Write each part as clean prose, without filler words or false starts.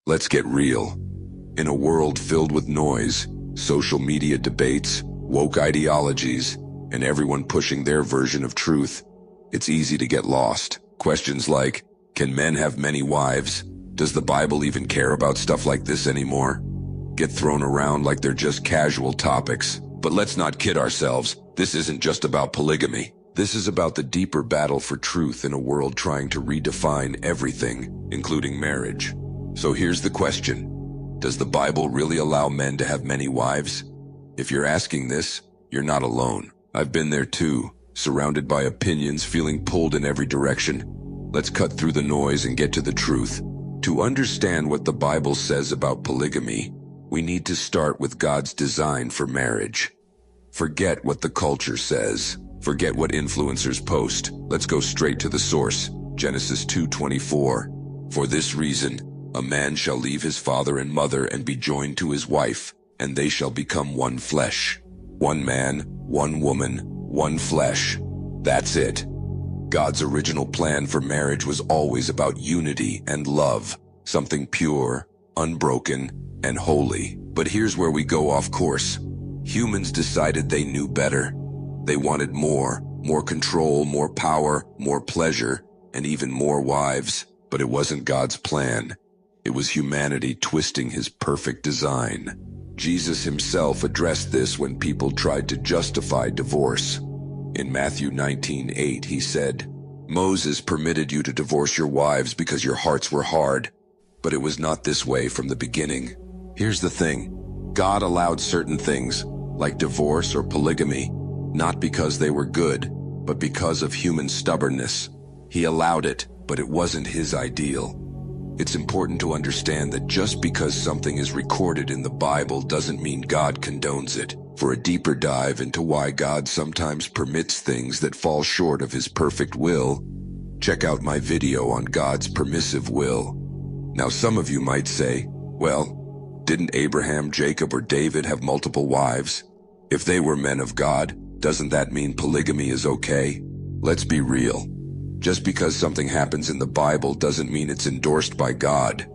Let's get real. In a world filled with noise, social media debates, woke ideologies, and everyone pushing their version of truth, it's easy to get lost. Questions like, can men have many wives? Does the Bible even care about stuff like this anymore? Get thrown around like they're just casual topics. But let's not kid ourselves. This isn't just about polygamy. This is about the deeper battle for truth in a world trying to redefine everything, including marriage. So here's the question. Does the Bible really allow men to have many wives? If you're asking this, you're not alone. I've been there too, surrounded by opinions, feeling pulled in every direction. Let's cut through the noise and get to the truth. To understand what the Bible says about polygamy, we need to start with God's design for marriage. Forget what the culture says. Forget what influencers post. Let's go straight to the source. Genesis 2:24. For this reason, a man shall leave his father and mother and be joined to his wife, and they shall become one flesh. One man, one woman, one flesh. That's it. God's original plan for marriage was always about unity and love, something pure, unbroken, and holy. But here's where we go off course. Humans decided they knew better. They wanted more control, more power, more pleasure, and even more wives. But it wasn't God's plan. It was humanity twisting his perfect design. Jesus himself addressed this when people tried to justify divorce. In Matthew 19:8, he said, Moses permitted you to divorce your wives because your hearts were hard. But it was not this way from the beginning. Here's the thing. God allowed certain things, like divorce or polygamy, not because they were good, but because of human stubbornness. He allowed it, but it wasn't his ideal. It's important to understand that just because something is recorded in the Bible doesn't mean God condones it. For a deeper dive into why God sometimes permits things that fall short of his perfect will, check out my video on God's permissive will. Now some of you might say, well, didn't Abraham, Jacob, or David have multiple wives? If they were men of God, doesn't that mean polygamy is okay? Let's be real. Just because something happens in the Bible doesn't mean it's endorsed by God.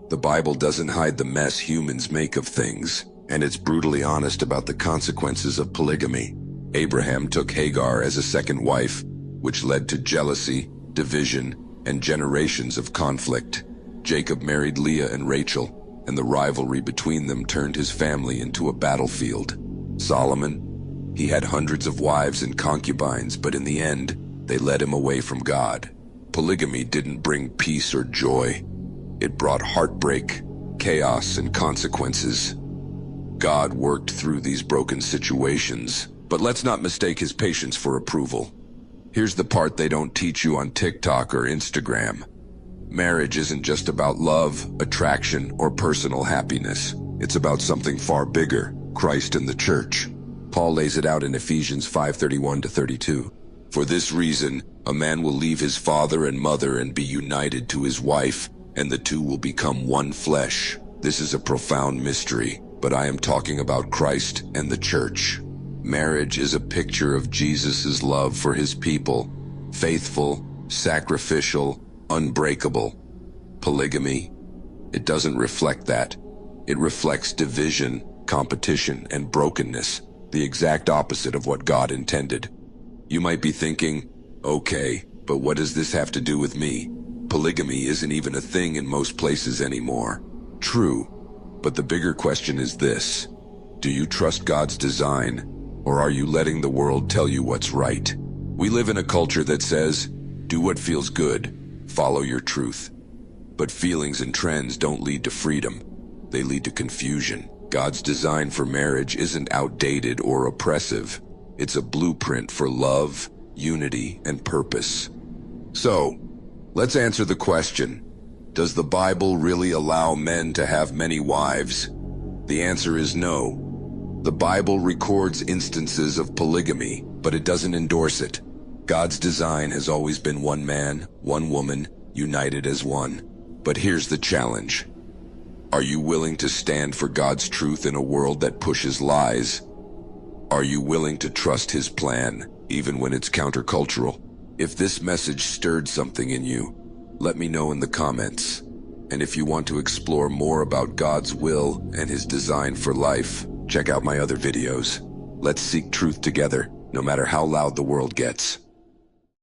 The Bible doesn't hide the mess humans make of things, and it's brutally honest about the consequences of polygamy. Abraham took Hagar as a second wife, which led to jealousy, division, and generations of conflict. Jacob married Leah and Rachel, and the rivalry between them turned his family into a battlefield. Solomon, he had hundreds of wives and concubines, but in the end, they led him away from God. Polygamy didn't bring peace or joy. It brought heartbreak, chaos, and consequences. God worked through these broken situations, but let's not mistake his patience for approval. Here's the part they don't teach you on TikTok or Instagram. Marriage isn't just about love, attraction, or personal happiness. It's about something far bigger, Christ and the church. Paul lays it out in Ephesians 5:31-32. For this reason, a man will leave his father and mother and be united to his wife, and the two will become one flesh. This is a profound mystery, but I am talking about Christ and the church. Marriage is a picture of Jesus' love for his people, faithful, sacrificial, unbreakable. Polygamy, it doesn't reflect that. It reflects division, competition, and brokenness, the exact opposite of what God intended. You might be thinking, okay, but what does this have to do with me? Polygamy isn't even a thing in most places anymore. True, but the bigger question is this. Do you trust God's design, or are you letting the world tell you what's right? We live in a culture that says, do what feels good, follow your truth. But feelings and trends don't lead to freedom. They lead to confusion. God's design for marriage isn't outdated or oppressive. It's a blueprint for love, unity, and purpose. So, let's answer the question. Does the Bible really allow men to have many wives? The answer is no. The Bible records instances of polygamy, but it doesn't endorse it. God's design has always been one man, one woman, united as one. But here's the challenge. Are you willing to stand for God's truth in a world that pushes lies? Are you willing to trust his plan, even when it's countercultural? If this message stirred something in you, let me know in the comments. And if you want to explore more about God's will and his design for life, check out my other videos. Let's seek truth together, no matter how loud the world gets.